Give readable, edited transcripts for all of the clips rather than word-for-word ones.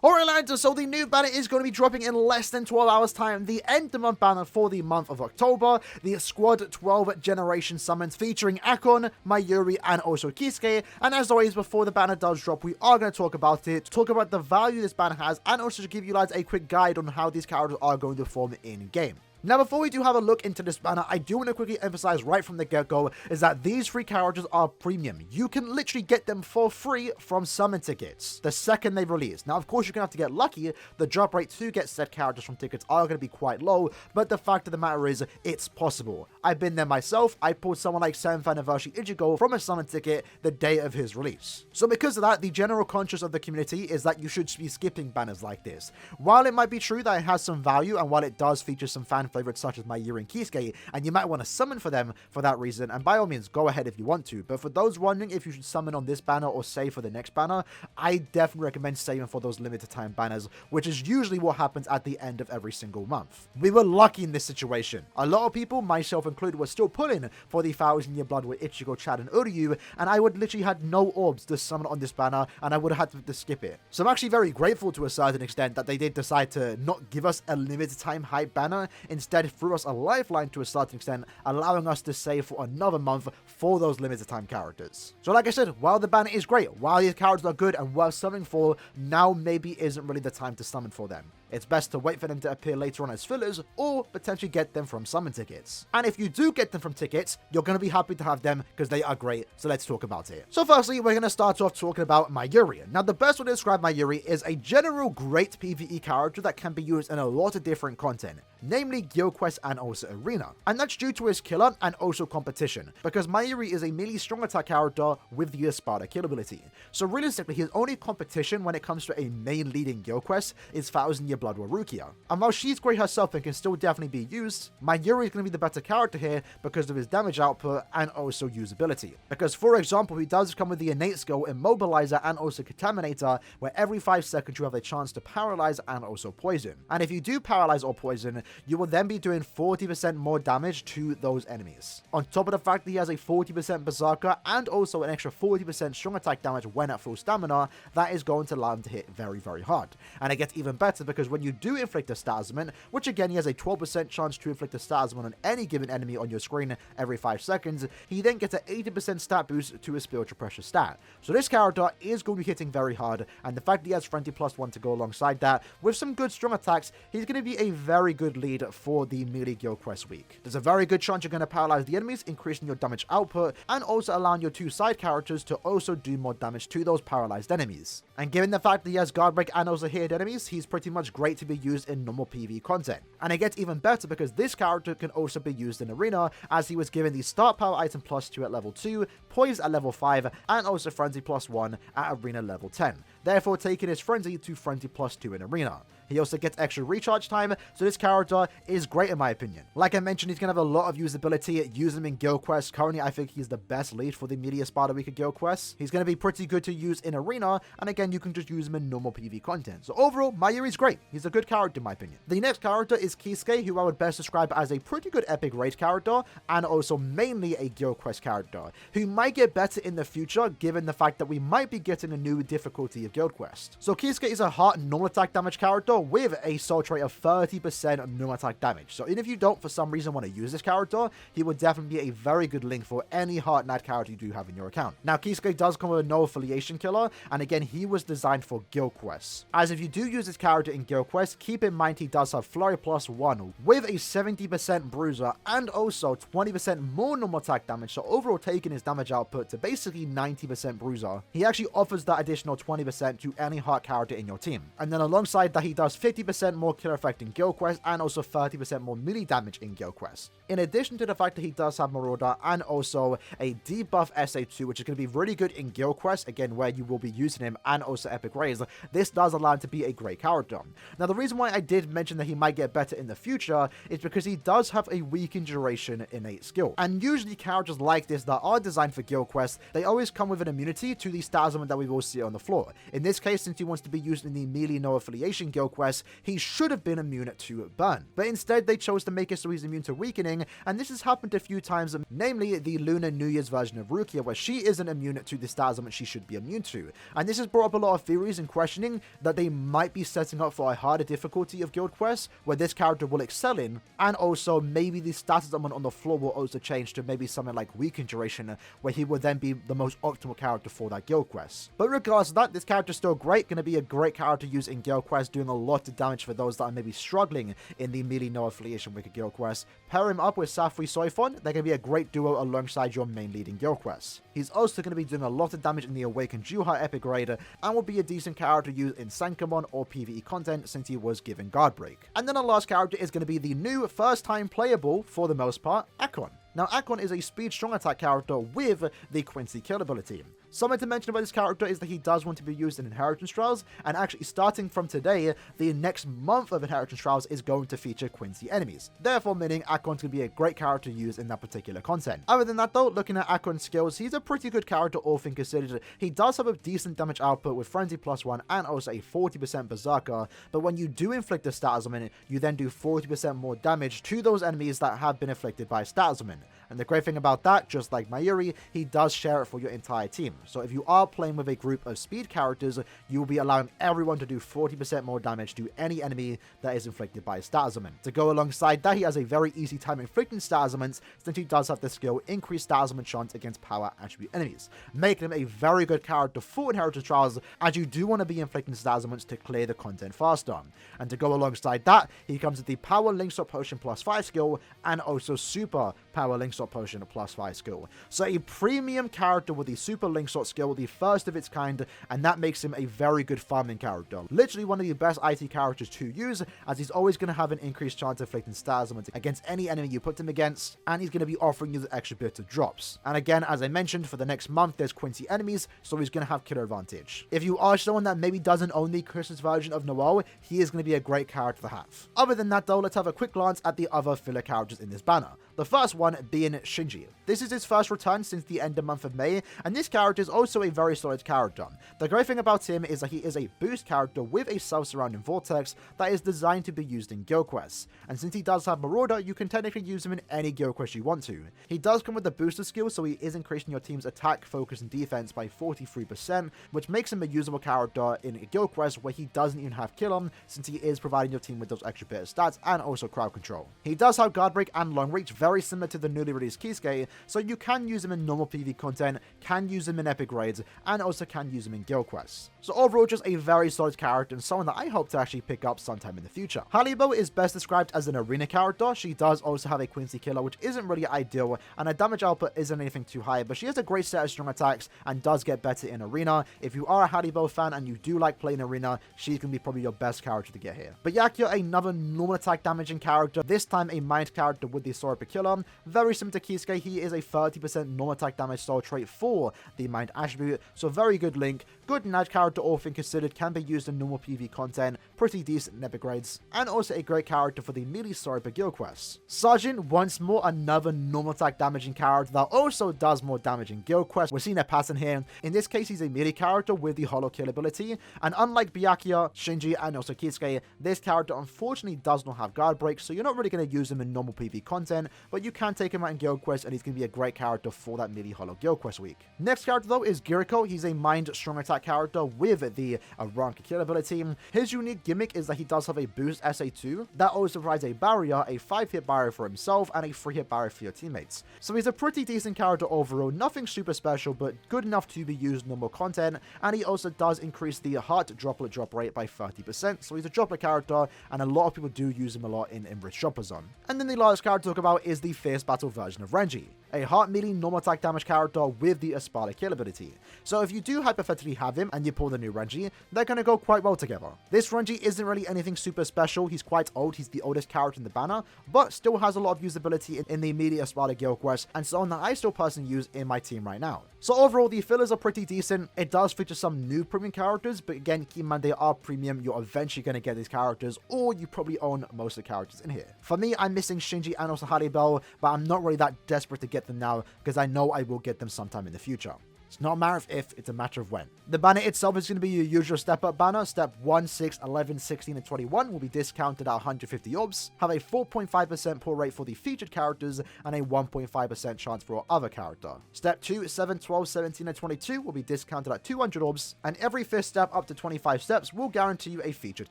Alright lads, so the new banner is going to be dropping in less than 12 hours time. The end of month banner for the month of October. The Squad 12 Generation Summons featuring Akon, Mayuri, and also Kisuke. And as always, before the banner does drop, we are going to talk about it, talk about the value this banner has, and also to give you lads a quick guide on how these characters are going to perform in-game. Now, before we do have a look into this banner, I do want to quickly emphasize right from the get-go is that these three characters are premium. You can literally get them for free from summon tickets the second they release. Now, of course, you're going to have to get lucky. The drop rate to get said characters from tickets are going to be quite low, but the fact of the matter is, it's possible. I've been there myself. I pulled someone like 7th Anniversary Ichigo from a summon ticket the day of his release. So because of that, the general conscience of the community is that you should be skipping banners like this. While it might be true that it has some value, and while it does feature some fan favorites such as Mayuri and Kisuke, and you might want to summon for them for that reason, and by all means go ahead if you want to, but for those wondering if you should summon on this banner or save for the next banner, I definitely recommend saving for those limited time banners, which is usually what happens at the end of every single month. We were lucky in this situation. A lot of people, myself included, were still pulling for the 1000 Year Blood with Ichigo, Chad, and Uryu, and I would literally had no orbs to summon on this banner, and I would have had to skip it. So I'm actually very grateful to a certain extent that they did decide to not give us a limited time hype banner, instead threw us a lifeline to a certain extent, allowing us to save for another month for those limited time characters. So like I said, while the banner is great, while these characters are good and worth summoning for, now maybe isn't really the time to summon for them. It's best to wait for them to appear later on as fillers, or potentially get them from summon tickets. And if you do get them from tickets, you're going to be happy to have them because they are great, so let's talk about it. So firstly, we're going to start off talking about Mayuri. Now the best way to describe Mayuri is a general great PvE character that can be used in a lot of different content, namely Guild Quest and also Arena. And that's due to his killer and also competition, because Mayuri is a melee strong attack character with the Espada kill ability. So realistically, his only competition when it comes to a main leading Guild Quest is 1000 Year Blood with Rukia. And while she's great herself and can still definitely be used, Mayuri is going to be the better character here because of his damage output and also usability. Because for example, he does come with the innate skill Immobilizer and also Contaminator, where every 5 seconds you have a chance to paralyze and also poison. And if you do paralyze or poison, you will then be doing 40% more damage to those enemies. On top of the fact that he has a 40% Berserker and also an extra 40% strong attack damage when at full stamina, that is going to allow him to hit very, very hard. And it gets even better because when you do inflict a Stasman, which again he has a 12% chance to inflict a Stasman on any given enemy on your screen every 5 seconds, he then gets an 80% stat boost to his spiritual pressure stat. So this character is going to be hitting very hard, and the fact that he has Frenzy +1 to go alongside that, with some good strong attacks, he's going to be a very good lead for the melee Guild Quest week. There's a very good chance you're going to paralyze the enemies, increasing your damage output, and also allowing your 2 side characters to also do more damage to those paralyzed enemies. And given the fact that he has guard break and also hit enemies, he's pretty much great to be used in normal PvE content. And it gets even better because this character can also be used in Arena, as he was given the start power item +2 at level 2, poise at level 5, and also frenzy +1 at Arena level 10, therefore taking his frenzy to frenzy +2 in Arena. He also gets extra recharge time, so this character is great in my opinion. Like I mentioned, he's going to have a lot of usability. Use him in Guild Quest. Currently, I think he's the best lead for the Media Spada Week of Guild Quest. He's going to be pretty good to use in Arena, and again, you can just use him in normal PvE content. So overall, Mayuri's great. He's a good character in my opinion. The next character is Kisuke, who I would best describe as a pretty good epic raid character, and also mainly a Guild Quest character, who might get better in the future, given the fact that we might be getting a new difficulty of Guild Quest. So Kisuke is a heart normal attack damage character with a soul trait of 30% normal attack damage. So even if you don't for some reason want to use this character, he would definitely be a very good link for any heart knight character you do have in your account. Now Kisuke does come with a no affiliation killer, and again he was designed for Guild Quests. As if you do use this character in Guild Quest, keep in mind he does have Flurry +1 with a 70% bruiser and also 20% more normal attack damage, so overall taking his damage output to basically 90% bruiser. He actually offers that additional 20% to any heart character in your team. And then alongside that, he does 50% more killer effect in Guild Quest and also 30% more melee damage in Guild Quest. In addition to the fact that he does have Marauder and also a debuff SA2, which is going to be really good in Guild Quest, again where you will be using him, and also Epic Raids, this does allow him to be a great character. Now the reason why I did mention that he might get better in the future is because he does have a weakened duration innate skill. And usually characters like this that are designed for Guild Quest, they always come with an immunity to the stats that we will see on the floor. In this case, since he wants to be used in the melee no affiliation guild quest, he should have been immune to burn. But instead, they chose to make it so he's immune to weakening, and this has happened a few times, namely the Lunar New Year's version of Rukia, where she isn't immune to the stat element she should be immune to. And this has brought up a lot of theories and questioning that they might be setting up for a harder difficulty of guild quests, where this character will excel in, and also maybe the status element on the floor will also change to maybe something like weakened duration, where he would then be the most optimal character for that guild quest. But regardless of that, this character is still great, going to be a great character used in guild quests, doing a lot of damage for those that are maybe struggling in the melee no affiliation wicked guild quest. Pair him up with Safri Soifon, they're going to be a great duo alongside your main leading guild quests. He's also going to be doing a lot of damage in the Awakened Juha epic grade, and will be a decent character used in Sankamon or PvE content since he was given guard break. And then our last character is going to be the new first time playable, for the most part, Akon. Now, Akon is a speed strong attack character with the Quincy kill ability. Something to mention about this character is that he does want to be used in Inheritance Trials, and actually starting from today, the next month of Inheritance Trials is going to feature Quincy enemies. Therefore, meaning Akon's going to be a great character used in that particular content. Other than that though, looking at Akon's skills, he's a pretty good character all things considered. He does have a decent damage output with Frenzy +1 and also a 40% Berserker, but when you do inflict a status element, you then do 40% more damage to those enemies that have been afflicted by status element. And the great thing about that, just like Mayuri, he does share it for your entire team. So if you are playing with a group of speed characters, you will be allowing everyone to do 40% more damage to any enemy that is inflicted by a status element. To go alongside that, he has a very easy time inflicting status elements, since he does have the skill Increase Status Element chance against power attribute enemies, making him a very good character for Inheritance Trials, as you do want to be inflicting status elements to clear the content faster. And to go alongside that, he comes with the Power Link Swap Potion +5 skill, and also Super Power Link Swap Potion +5 skill. So a premium character with the Super Link Swap skill, the first of its kind, and that makes him a very good farming character. Literally one of the best IT characters to use, as he's always going to have an increased chance of inflicting status elements against any enemy you put him against, and he's going to be offering you the extra bit of drops. And again, as I mentioned, for the next month, there's Quincy enemies, so he's going to have killer advantage. If you are someone that maybe doesn't own the Christmas version of Noel, he is going to be a great character to have. Other than that though, let's have a quick glance at the other filler characters in this banner. The first one being Shinji. This is his first return since the end of month of May, and this character is also a very solid character. The great thing about him is that he is a boost character with a self-surrounding vortex that is designed to be used in guild quests, and since he does have Marauder, you can technically use him in any guild quest you want to. He does come with the booster skill, so he is increasing your team's attack, focus, and defense by 43%, which makes him a usable character in a guild quest where he doesn't even have kill on, since he is providing your team with those extra bit of stats and also crowd control. He does have guard break and long reach, very similar to the newly released Kisuke, so you can use him in normal PvE content, can use him in epic raids, and also can use him in guild quests. So overall, just a very solid character and someone that I hope to actually pick up sometime in the future. Halibo is best described as an arena character. She does also have a Quincy killer, which isn't really ideal, and her damage output isn't anything too high, but she has a great set of strong attacks and does get better in arena. If you are a Halibo fan and you do like playing arena, she's going to be probably your best character to get here. But Yakuya, another normal attack damaging character, this time a mind character with the Soripa killer. Very similar to Kisuke, he is a 30% normal attack damage style trait for the mind attribute, so very good link. Good knight character all things considered, can be used in normal PvE content, pretty decent in epic grades, and also a great character for the melee Soripa guild quests. Sergeant, once more another normal attack damaging character that also does more damage in guild quests. We're seeing a pattern here. In this case, he's a melee character with the hollow kill ability, and unlike Byakuya, Shinji, and also Kisuke, this character unfortunately does not have guard break, so you're not really going to use him in normal PvE content, but you can take him out in guild quests, and he's going to be a great character for that melee hollow guild quest week. Next character though is Giriko. He's a mind strong attack character with the Aaroniero kill ability. His unique gimmick is that he does have a boost SA2 that also provides a barrier, a 5-hit barrier for himself and a 3-hit barrier for your teammates. So he's a pretty decent character overall, nothing super special, but good enough to be used in normal content, and he also does increase the heart droplet drop rate by 30%, so he's a droplet character, and a lot of people do use him a lot in Enriched Dropper Zone. And then the last character to talk about is the Fierce Battle version of Renji, a heart melee normal attack damage character with the Espada kill ability. So if you do hypothetically have him and you pull the new Renji, they're going to go quite well together. This Renji isn't really anything super special, he's quite old, he's the oldest character in the banner, but still has a lot of usability in the immediate Espada guild quest, and someone that I still personally use in my team right now. So overall, the fillers are pretty decent. It does feature some new premium characters, but again, keep in mind they are premium, you're eventually going to get these characters, or you probably own most of the characters in here. For me, I'm missing Shinji and also Haribel, but I'm not really that desperate to get them now, because I know I will get them sometime in the future. It's not a matter of if, it's a matter of when. The banner itself is going to be your usual step-up banner. Step 1, 6, 11, 16, and 21 will be discounted at 150 orbs, have a 4.5% pull rate for the featured characters, and a 1.5% chance for other character. Step 2, 7, 12, 17, and 22 will be discounted at 200 orbs, and every 5th step up to 25 steps will guarantee you a featured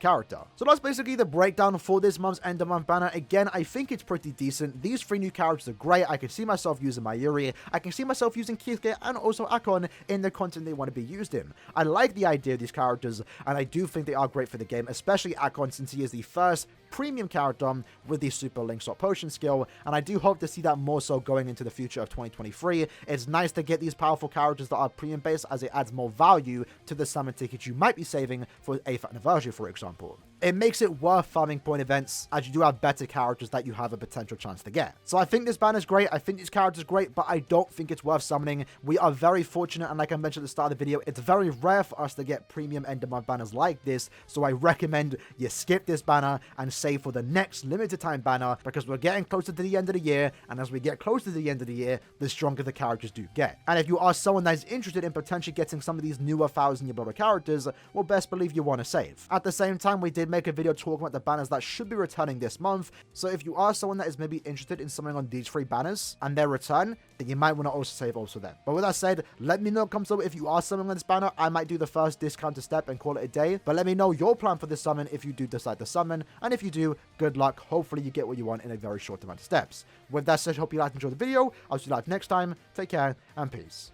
character. So that's basically the breakdown for this month's end of month banner. Again, I think it's pretty decent. These 3 new characters are great. I can see myself using Mayuri, I can see myself using Kisuke, and also Akon in the content they want to be used in. I like the idea of these characters, and I do think they are great for the game, especially Akon, since he is the first premium character with the Super Link Swap Potion skill, and I do hope to see that more so going into the future of 2023. It's nice to get these powerful characters that are premium based, as it adds more value to the summon tickets you might be saving for 8th anniversary, for example. It makes it worth farming point events, as you do have better characters that you have a potential chance to get. So I think this banner is great, I think these characters are great, but I don't think it's worth summoning. We are very fortunate, and like I mentioned at the start of the video, it's very rare for us to get premium end of month banners like this, so I recommend you skip this banner and save for the next limited time banner, because we're getting closer to the end of the year, and as we get closer to the end of the year, the stronger the characters do get. And if you are someone that is interested in potentially getting some of these newer 1000-year builder characters, well, best believe you want to save. At the same time, we did make a video talking about the banners that should be returning this month, so if you are someone that is maybe interested in summoning on these 3 banners and their return, then you might want to also save also them. But with that said, let me know in the comments below if you are summoning on this banner. I might do the first discounted step and call it a day, but let me know your plan for this summon if you do decide to summon, and if you do, good luck. Hopefully you get what you want in a very short amount of steps. With that said, hope you guys enjoyed the video. I'll see you guys next time. Take care and peace.